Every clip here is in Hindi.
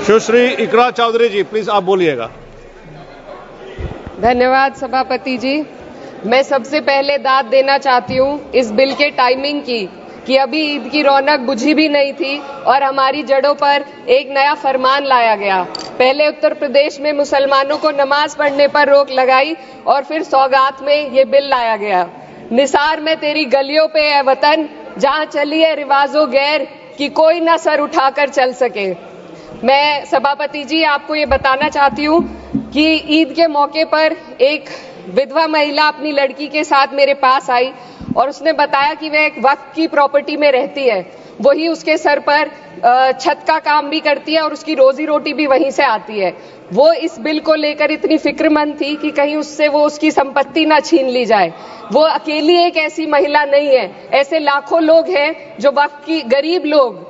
सुश्री इकरा चौधरी जी, प्लीज आप बोलिएगा। धन्यवाद सभापति जी। मैं सबसे पहले दाद देना चाहती हूँ इस बिल के टाइमिंग की कि अभी ईद की रौनक बुझी भी नहीं थी और हमारी जड़ों पर एक नया फरमान लाया गया। पहले उत्तर प्रदेश में मुसलमानों को नमाज पढ़ने पर रोक लगाई और फिर सौगात में ये बिल लाया गया। निसार में तेरी गलियों पे है वतन, जहाँ चली है रिवाजो गैर कि कोई ना सर उठाकर चल सके। मैं सभापति जी आपको ये बताना चाहती हूँ कि ईद के मौके पर एक विधवा महिला अपनी लड़की के साथ मेरे पास आई और उसने बताया कि वह एक वक्फ की प्रॉपर्टी में रहती है, वही उसके सर पर छत का काम भी करती है और उसकी रोजी रोटी भी वहीं से आती है। वो इस बिल को लेकर इतनी फिक्रमंद थी कि कहीं उससे वो उसकी संपत्ति ना छीन ली जाए। वो अकेली एक ऐसी महिला नहीं है, ऐसे लाखों लोग हैं जो वक्फ की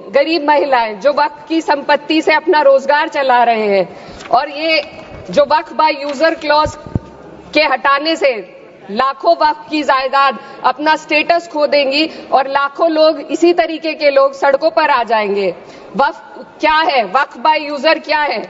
गरीब महिलाएं जो वक्फ की संपत्ति से अपना रोजगार चला रहे हैं। और ये जो वक्फ बाय यूजर क्लॉज के हटाने से लाखों वक्फ की जायदाद अपना स्टेटस खो देंगी और लाखों लोग इसी तरीके के लोग सड़कों पर आ जाएंगे। वक्फ क्या है? वक्फ बाय यूजर क्या है?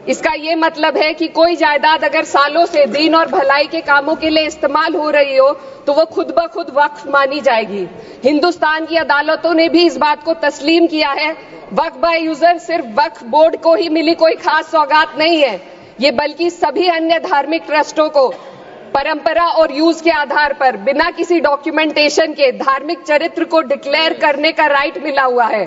इसका ये मतलब है कि कोई जायदाद अगर सालों से दीन और भलाई के कामों के लिए इस्तेमाल हो रही हो तो वो खुद ब खुद वक्फ मानी जाएगी। हिंदुस्तान की अदालतों ने भी इस बात को तस्लीम किया है। वक्फ बाय यूजर सिर्फ वक्फ बोर्ड को ही मिली कोई खास सौगात नहीं है, ये बल्कि सभी अन्य धार्मिक ट्रस्टों को परंपरा और यूज के आधार पर बिना किसी डॉक्यूमेंटेशन के धार्मिक चरित्र को डिक्लेयर करने का राइट मिला हुआ है।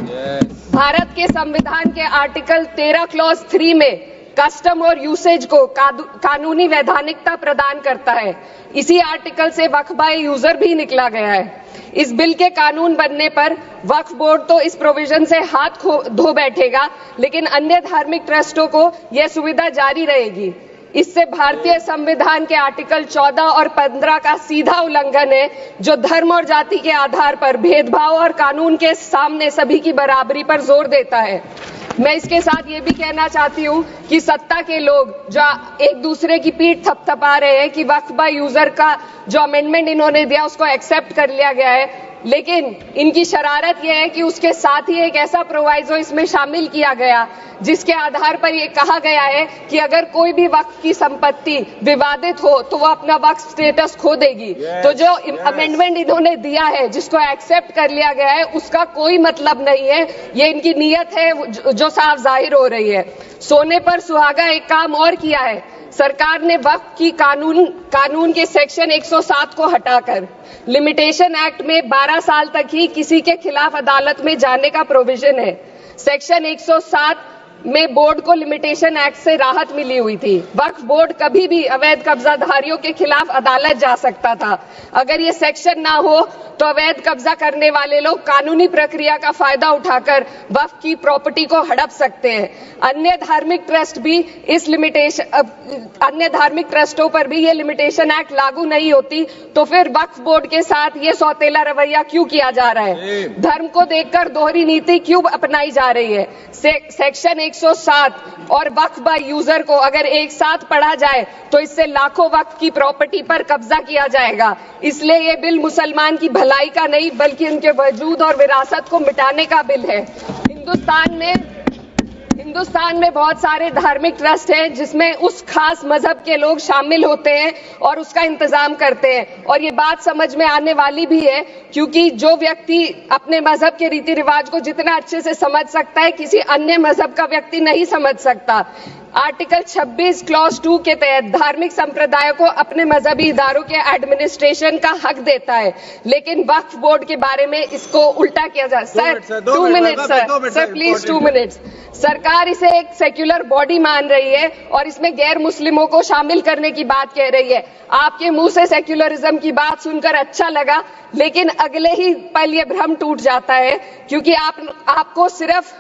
भारत के संविधान के आर्टिकल 13 क्लॉज 3 में कस्टम और यूसेज को कानूनी वैधानिकता प्रदान करता है। इसी आर्टिकल से वक्फ बाय यूजर भी निकला गया है। इस बिल के कानून बनने पर वक्फ बोर्ड तो इस प्रोविजन से हाथ धो बैठेगा, लेकिन अन्य धार्मिक ट्रस्टों को यह सुविधा जारी रहेगी। इससे भारतीय संविधान के आर्टिकल 14 और 15 का सीधा उल्लंघन है, जो धर्म और जाति के आधार पर भेदभाव और कानून के सामने सभी की बराबरी पर जोर देता है। मैं इसके साथ ये भी कहना चाहती हूँ कि सत्ता के लोग जो एक दूसरे की पीठ थपथपा रहे हैं कि वक्फ बाय यूजर का जो अमेंडमेंट इन्होंने दिया उसको एक्सेप्ट कर लिया गया है, लेकिन इनकी शरारत यह है कि उसके साथ ही एक ऐसा प्रोवाइजो इसमें शामिल किया गया जिसके आधार पर यह कहा गया है कि अगर कोई भी वक्फ की संपत्ति विवादित हो तो वो अपना वक्फ स्टेटस खो देगी। तो जो अमेंडमेंट इन्होंने दिया है जिसको एक्सेप्ट कर लिया गया है उसका कोई मतलब नहीं है, ये इनकी नीयत है जो साफ जाहिर हो रही है। सोने पर सुहागा एक काम और किया है, सरकार ने वक्फ की कानून के सेक्शन 107 को हटाकर लिमिटेशन एक्ट में 12 साल तक ही किसी के खिलाफ अदालत में जाने का प्रोविजन है। सेक्शन 107 में बोर्ड को लिमिटेशन एक्ट से राहत मिली हुई थी। वक्फ बोर्ड कभी भी अवैध कब्जाधारियों के खिलाफ अदालत जा सकता था। अगर ये सेक्शन ना हो तो अवैध कब्जा करने वाले लोग कानूनी प्रक्रिया का फायदा उठाकर वक्फ की प्रॉपर्टी को हड़प सकते हैं। अन्य धार्मिक ट्रस्टों पर भी ये लिमिटेशन एक्ट लागू नहीं होती, तो फिर वक्फ बोर्ड के साथ ये सौतेला रवैया क्यों किया जा रहा है? धर्म को देखकर दोहरी नीति क्यों अपनाई जा रही है? सेक्शन 107 और वक्फ बाय यूजर को अगर एक साथ पढ़ा जाए तो इससे लाखों वक्फ की प्रॉपर्टी पर कब्जा किया जाएगा। इसलिए ये बिल मुसलमान की भलाई का नहीं बल्कि उनके वजूद और विरासत को मिटाने का बिल है। हिंदुस्तान में बहुत सारे धार्मिक ट्रस्ट हैं जिसमें उस खास मजहब के लोग शामिल होते हैं और उसका इंतजाम करते हैं, और ये बात समझ में आने वाली भी है क्योंकि जो व्यक्ति अपने मजहब के रीति रिवाज को जितना अच्छे से समझ सकता है किसी अन्य मजहब का व्यक्ति नहीं समझ सकता। आर्टिकल 26 क्लॉज 2 के तहत धार्मिक संप्रदाय को अपने मजहबी इदारों के एडमिनिस्ट्रेशन का हक देता है, लेकिन वक्फ बोर्ड के बारे में इसको उल्टा किया जा। Sir 2 minute sir please 2 minutes. सरकार इसे एक सेक्युलर बॉडी मान रही है और इसमें गैर मुस्लिमों को शामिल करने की बात कह रही है। आपके मुंह से सेक्युलरिज्म की बात सुनकर अच्छा लगा, लेकिन अगले ही पल ये भ्रम टूट जाता है क्योंकि आपको सिर्फ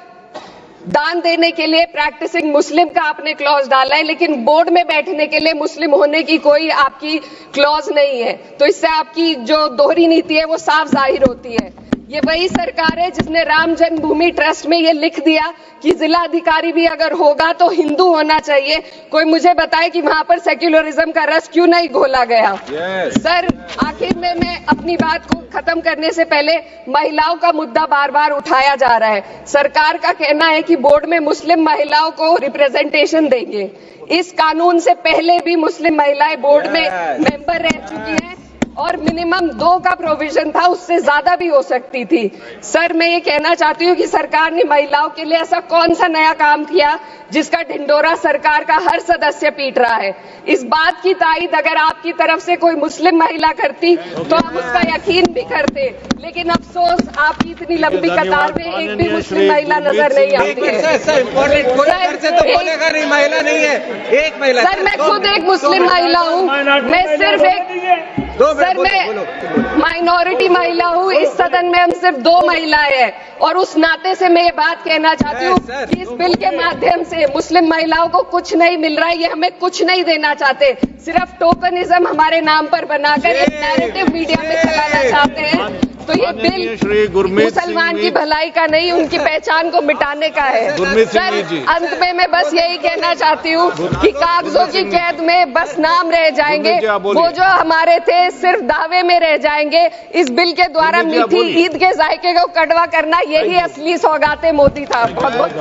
दान देने के लिए प्रैक्टिसिंग मुस्लिम का आपने क्लॉज डाला है, लेकिन बोर्ड में बैठने के लिए मुस्लिम होने की कोई आपकी क्लॉज नहीं है। तो इससे आपकी जो दोहरी नीति है वो साफ जाहिर होती है। ये वही सरकार है जिसने राम जन्मभूमि ट्रस्ट में ये लिख दिया कि जिला अधिकारी भी अगर होगा तो हिंदू होना चाहिए। कोई मुझे बताए कि वहां पर सेक्युलरिज्म का रस क्यों नहीं घोला गया। सर, आखिर में मैं अपनी बात को खत्म करने से पहले महिलाओं का मुद्दा बार बार उठाया जा रहा है। सरकार का कहना है कि बोर्ड में मुस्लिम महिलाओं को रिप्रेजेंटेशन देंगे। इस कानून से पहले भी मुस्लिम महिलाएं बोर्ड में मेंबर रह चुकी हैं और मिनिमम 2 का प्रोविजन था, उससे ज्यादा भी हो सकती थी। सर, मैं ये कहना चाहती हूँ कि सरकार ने महिलाओं के लिए ऐसा कौन सा नया काम किया जिसका ढिंडोरा सरकार का हर सदस्य पीट रहा है। इस बात की तायीद अगर आपकी तरफ से कोई मुस्लिम महिला करती तो हम उसका यकीन भी करते, लेकिन अफसोस आपकी इतनी लंबी कतार में एक भी मुस्लिम महिला नजर नहीं आती है। महिला नहीं है, एक महिला। सर, मैं खुद एक मुस्लिम महिला हूँ, मैं सिर्फ एक सर मैं माइनॉरिटी महिला हूँ। इस सदन में हम सिर्फ 2 महिलाएं हैं और उस नाते से मैं ये बात कहना चाहती हूँ कि इस बिल के माध्यम से मुस्लिम महिलाओं को कुछ नहीं मिल रहा है। ये हमें कुछ नहीं देना चाहते, सिर्फ टोकनिज्म हमारे नाम पर बनाकर एक नैरेटिव मीडिया में चलाना चाहते हैं। तो ये बिल मुसलमान की भलाई का नहीं, उनकी पहचान को मिटाने का है। सर, अंत में मैं बस यही कहना चाहती हूँ कि कागजों की कैद में बस नाम रह जाएंगे, वो जो हमारे थे सिर्फ दावे में रह जाएंगे। इस बिल के द्वारा मीठी ईद के जायके को कड़वा करना, यही असली सौगाते मोदी था। बहुत बहुत